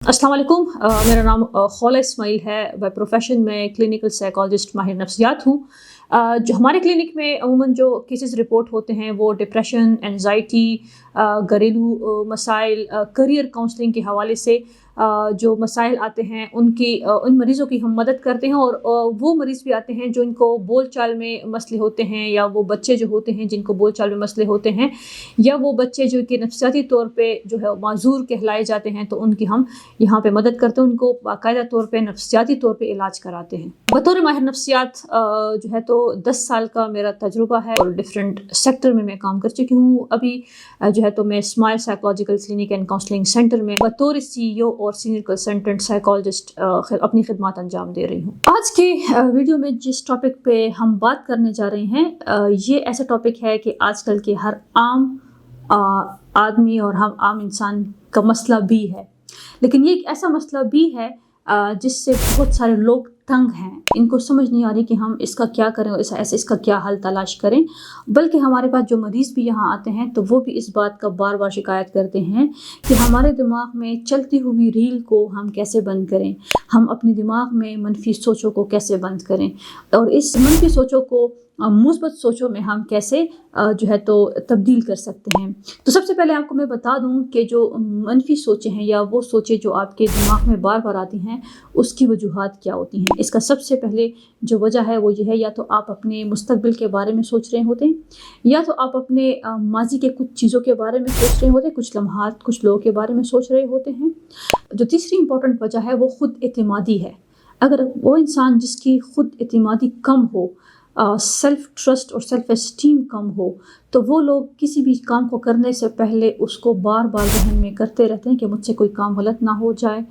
अस्सलाम वालेकुम। मेरा नाम खौला इस्माइल है। बाय प्रोफेशन में क्लिनिकल साइकोलॉजिस्ट माहिर नफ्सियात हूँ। जो हमारे क्लिनिक में अमूमन जो केसेस रिपोर्ट होते हैं वो डिप्रेशन, एंजाइटी, घरेलू मसाइल, करियर काउंसलिंग के हवाले से जो मसाइल आते हैं उन मरीज़ों की हम मदद करते हैं। और वो मरीज़ भी आते हैं जो इनको बोल चाल में मसले होते हैं, या वो बच्चे जो होते हैं जिनको बोल चाल में मसले होते हैं, या वो बच्चे जो कि नफ्सियाती तौर पे जो है माजूर कहलाए जाते हैं, तो उनकी हम यहाँ पे मदद करते हैं, उनको बाकायदा तौर पे नफ्सियाती तौर पे इलाज कराते हैं। बतौर माहिर नफ्सियात जो है तो 10 साल का मेरा तजुर्बा है और डिफरेंट सेक्टर में मैं काम कर चुकी हूँ। अभी जो है तो मैं smile psychological clinic and counselling centre में बतौर CEO और सीनियर कंसल्टेंट साइकोलॉजिस्ट अपनी खिदमत अंजाम दे रही हूँ। आज के वीडियो में जिस टॉपिक पे हम बात करने जा रहे हैं, ये ऐसा टॉपिक है कि आजकल के हर आम आदमी और हम आम इंसान का मसला भी है, लेकिन ये एक ऐसा मसला भी है जिससे बहुत सारे लोग तंग हैं। इनको समझ नहीं आ रही कि हम इसका क्या करें और ऐसे इसका क्या हल तलाश करें। बल्कि हमारे पास जो मरीज़ भी यहाँ आते हैं तो वो भी इस बात का बार बार शिकायत करते हैं कि हमारे दिमाग में चलती हुई रील को हम कैसे बंद करें, हम अपने दिमाग में मनफी सोचों को कैसे बंद करें, और इस मनफी सोचों को मुस्बत सोचों में हम कैसे जो है तो तब्दील कर सकते हैं। तो सबसे पहले आपको मैं बता दूं कि जो मनफी सोचें हैं या वो सोचें जो आपके दिमाग में बार बार आती हैं, उसकी वजूहात क्या होती हैं। इसका सबसे पहले जो वजह है वो ये है, या तो आप अपने मुस्तकबिल के बारे में सोच रहे होते हैं, या तो आप अपने माजी के कुछ चीज़ों के बारे में सोच रहे होते हैं, कुछ लम्हात, कुछ लोगों के बारे में सोच रहे होते हैं। जो तीसरी इंपॉर्टेंट वजह है वो खुद एतमादी है। अगर वो इंसान जिसकी खुद एतमादी कम हो, सेल्फ ट्रस्ट और सेल्फ एस्टीम कम हो, तो वो लोग किसी भी काम को करने से पहले उसको बार बार जहन में करते रहते हैं कि मुझसे कोई काम गलत ना हो जाए,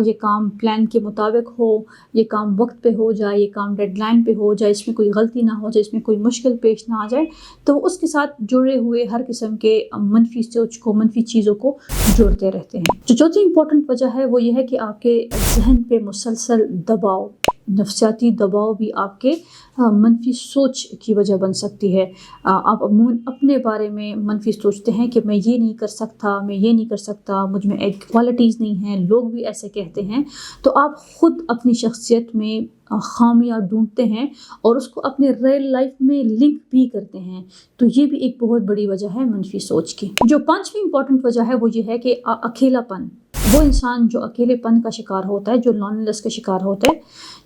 ये काम प्लान के मुताबिक हो, ये काम वक्त पे हो जाए, ये काम डेडलाइन पे हो जाए, इसमें कोई गलती ना हो जाए, इसमें कोई मुश्किल पेश ना आ जाए। तो उसके साथ जुड़े हुए हर किस्म के मनफी सोच को, मनफी चीज़ों को जोड़ते रहते हैं। जो चौथी इंपॉर्टेंट वजह है वो ये है कि आपके जहन पे मुसलसल दबाव, नफ्सियाती दबाव भी आपके मनफी सोच की वजह बन सकती है। आप अपने बारे में मनफी सोचते हैं कि मैं ये नहीं कर सकता, मैं ये नहीं कर सकता, मुझ में एक क्वालिटीज़ नहीं हैं, लोग भी ऐसे कहते हैं। तो आप ख़ुद अपनी शख्सियत में खामियां ढूंढते हैं और उसको अपने रियल लाइफ में लिंक भी करते हैं। तो ये भी एक बहुत बड़ी वजह है मनफी सोच की। जो पांचवी इंपॉर्टेंट वजह है वो ये है कि अकेलापन। वो इंसान जो अकेलेपन का शिकार होता है, जो लॉनलीनेस का शिकार होता है,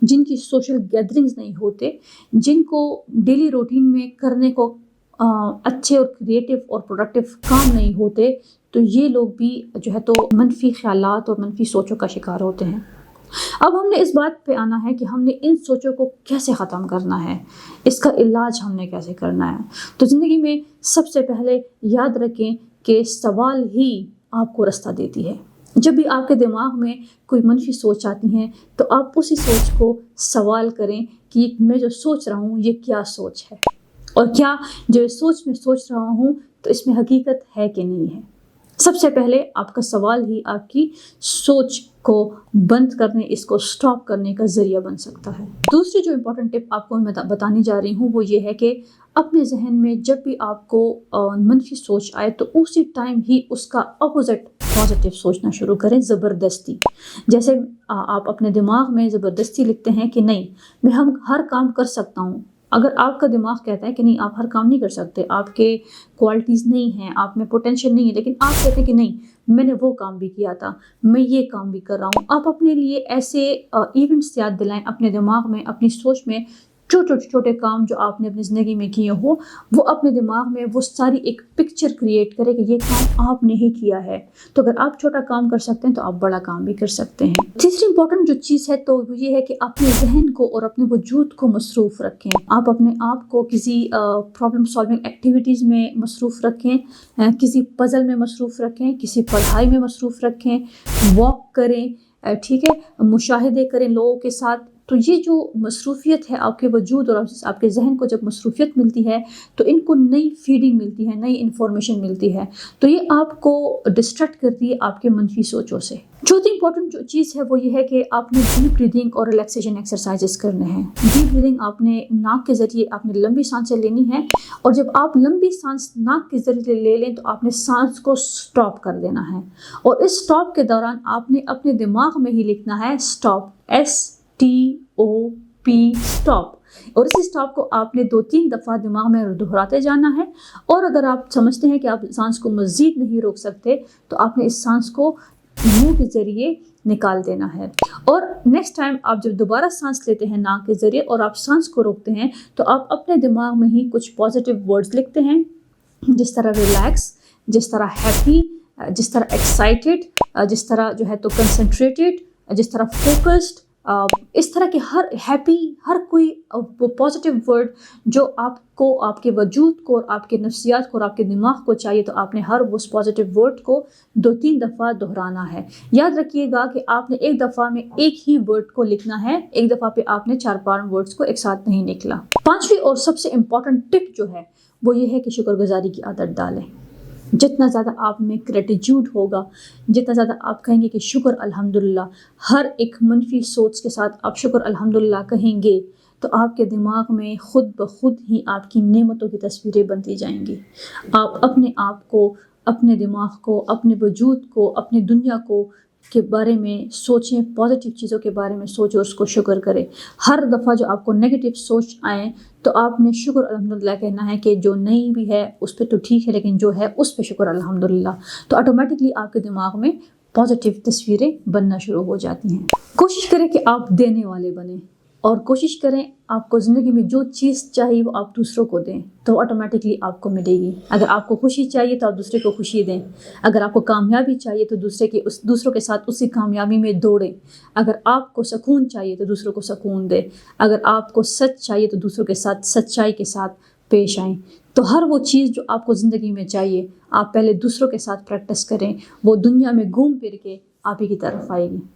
जिनकी सोशल गैदरिंग्स नहीं होते, जिनको डेली रूटीन में करने को अच्छे और क्रिएटिव और प्रोडक्टिव काम नहीं होते, तो ये लोग भी जो है तो मनफी ख्यालात और मनफी सोचों का शिकार होते हैं। अब हमने इस बात पे आना है कि हमने इन सोचों को कैसे ख़त्म करना है, इसका इलाज हमने कैसे करना है। तो ज़िंदगी में सबसे पहले याद रखें कि सवाल ही आपको रास्ता देती है। जब भी आपके दिमाग में कोई मनफी सोच आती हैं तो आप उसी सोच को सवाल करें कि मैं जो सोच रहा हूँ ये क्या सोच है, और क्या जो सोच मैं सोच रहा हूँ तो इसमें हकीकत है कि नहीं है। सबसे पहले आपका सवाल ही आपकी सोच को बंद करने, इसको स्टॉप करने का ज़रिया बन सकता है। दूसरी जो इम्पोर्टेंट टिप आपको मैं बताने जा रही हूँ वो ये है कि अपने जहन में जब भी आपको मनफी सोच आए तो उसी टाइम ही उसका अपोजिट पॉजिटिव सोचना शुरू करें, ज़बरदस्ती। जैसे आप अपने दिमाग में ज़बरदस्ती लिखते हैं कि नहीं, मैं हर काम कर सकता हूँ। अगर आपका दिमाग कहता है कि नहीं, आप हर काम नहीं कर सकते, आपके क्वालिटीज़ नहीं हैं, आप में पोटेंशियल नहीं है, लेकिन आप कहते हैं कि नहीं, मैंने वो काम भी किया था, मैं ये काम भी कर रहा हूँ। आप अपने लिए ऐसे इवेंट्स याद दिलाएं अपने दिमाग में, अपनी सोच में छोटे छोटे काम जो आपने अपनी ज़िंदगी में किए हो, वो अपने दिमाग में वो सारी एक पिक्चर क्रिएट करे कि ये काम आपने ही किया है। तो अगर आप छोटा काम कर सकते हैं तो आप बड़ा काम भी कर सकते हैं। तीसरी इंपॉर्टेंट जो चीज़ है तो ये है कि अपने जहन को और अपने वजूद को मसरूफ़ रखें। आप अपने आप को किसी प्रॉब्लम सॉल्विंग एक्टिविटीज़ में मसरूफ़ रखें, किसी पज़ल में मसरूफ़ रखें, किसी पढ़ाई में मसरूफ़ रखें, वॉक करें, ठीक है, मुशाहिदे करें लोगों के साथ, تو یہ جو مصروفیت ہے آپ کے وجود اور آپ کے ذہن کو جب مصروفیت ملتی ہے تو ان کو نئی فیڈنگ ملتی ہے، نئی انفارمیشن ملتی ہے، تو یہ آپ کو ڈسٹریکٹ کرتی ہے آپ کے منفی سوچوں سے۔ چوتھی امپورٹنٹ جو چیز ہے وہ یہ ہے کہ آپ نے ڈیپ بریدنگ اور ریلیکسیشن ایکسرسائزز کرنے ہیں۔ ڈیپ بریدنگ آپ نے ناک کے ذریعے آپ نے لمبی سانسیں لینی ہے، اور جب آپ لمبی سانس ناک کے ذریعے لے لیں تو آپ نے سانس کو سٹاپ کر دینا ہے، اور اس سٹاپ کے دوران آپ نے اپنے دماغ میں ہی لکھنا ہے سٹاپ، STOP سٹاپ، اور اسی سٹاپ کو آپ نے 2-3 دفعہ دماغ میں دہراتے جانا ہے۔ اور اگر آپ سمجھتے ہیں کہ آپ سانس کو مزید نہیں روک سکتے تو آپ نے اس سانس کو منہ کے ذریعے نکال دینا ہے، اور نیکسٹ ٹائم آپ جب دوبارہ سانس لیتے ہیں ناک کے ذریعے اور آپ سانس کو روکتے ہیں تو آپ اپنے دماغ میں ہی کچھ پازیٹیو ورڈز لکھتے ہیں، جس طرح ریلیکس، جس طرح ہیپی، جس طرح ایکسائٹیڈ، جس طرح جو ہے تو کنسنٹریٹڈ، جس طرح فوکسڈ، اس طرح کے ہر کوئی پازیٹیو ورڈ جو آپ کو، آپ کے وجود کو اور آپ کے نفسیات کو اور آپ کے دماغ کو چاہیے، تو آپ نے ہر اس پازیٹیو ورڈ کو 2-3 دفعہ دہرانا ہے۔ یاد رکھیے گا کہ آپ نے ایک دفعہ میں ایک ہی ورڈ کو لکھنا ہے، ایک دفعہ پہ آپ نے 4-5 ورڈز کو ایک ساتھ نہیں نکلا۔ پانچویں اور سب سے امپورٹنٹ ٹپ جو ہے وہ یہ ہے کہ شکر گزاری کی عادت ڈالیں۔ جتنا زیادہ آپ میں گریٹیٹیوڈ ہوگا، جتنا زیادہ آپ کہیں گے کہ شکر الحمدللہ، ہر ایک منفی سوچ کے ساتھ آپ شکر الحمدللہ کہیں گے، تو آپ کے دماغ میں خود بخود ہی آپ کی نعمتوں کی تصویریں بنتی جائیں گی۔ آپ اپنے آپ کو، اپنے دماغ کو، اپنے وجود کو، اپنی دنیا کو کے بارے میں سوچیں، پازیٹیو چیزوں کے بارے میں سوچیں، اس کو شکر کریں۔ ہر دفعہ جو آپ کو نیگیٹو سوچ آئیں تو آپ نے شکر الحمدللہ کہنا ہے کہ جو نہیں بھی ہے اس پہ تو ٹھیک ہے، لیکن جو ہے اس پہ شکر الحمدللہ، تو آٹومیٹکلی آپ کے دماغ میں پازیٹیو تصویریں بننا شروع ہو جاتی ہیں۔ کوشش کریں کہ آپ دینے والے بنیں، اور کوشش کریں آپ کو زندگی میں جو چیز چاہیے وہ آپ دوسروں کو دیں، تو آٹومیٹکلی آپ کو ملے گی۔ اگر آپ کو خوشی چاہیے تو آپ دوسرے کو خوشی دیں، اگر آپ کو کامیابی چاہیے تو دوسروں کے ساتھ اسی کامیابی میں دوڑیں، اگر آپ کو سکون چاہیے تو دوسروں کو سکون دیں، اگر آپ کو سچ چاہیے تو دوسروں کے ساتھ سچائی کے ساتھ پیش آئیں۔ تو ہر وہ چیز جو آپ کو زندگی میں چاہیے آپ پہلے دوسروں کے ساتھ پریکٹس کریں، وہ دنیا میں گھوم پھر کے آپ ہی کی طرف آئے گی۔